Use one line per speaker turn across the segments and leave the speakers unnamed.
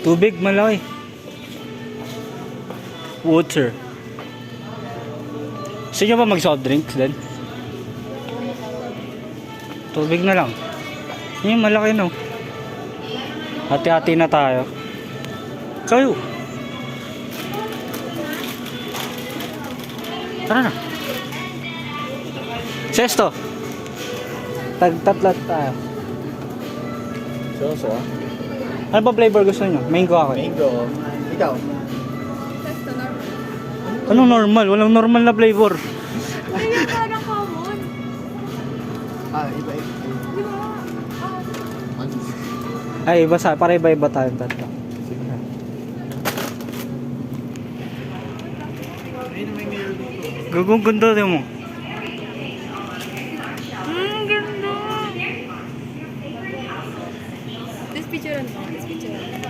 Tubig, malaki. Water. Gusto nyo ba mag-soft drinks din? Tubig na lang. Yung malaki no. Hati-hati na tayo. Kayo. Tara na. Sesto. Tagtatlat tayo.
So.
Ano ba flavor gusto nyo? Mango ako.
Mango. Ikaw?
Anong normal? Walang normal na flavor.
Ayun, parang common.
Iba.
Di ba?
Ay, basta. Para iba-iba tayong tatlo. Gagong ganda din mo.
Ganda. This picture ano? This picture ano?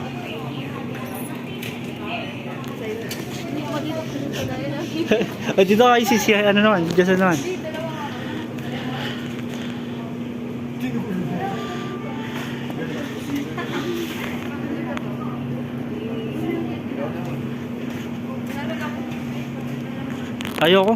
Hindi ko dito kagaya na.
Ay, dito kayo sisiya. Ano naman? Diyan naman. Ayoko.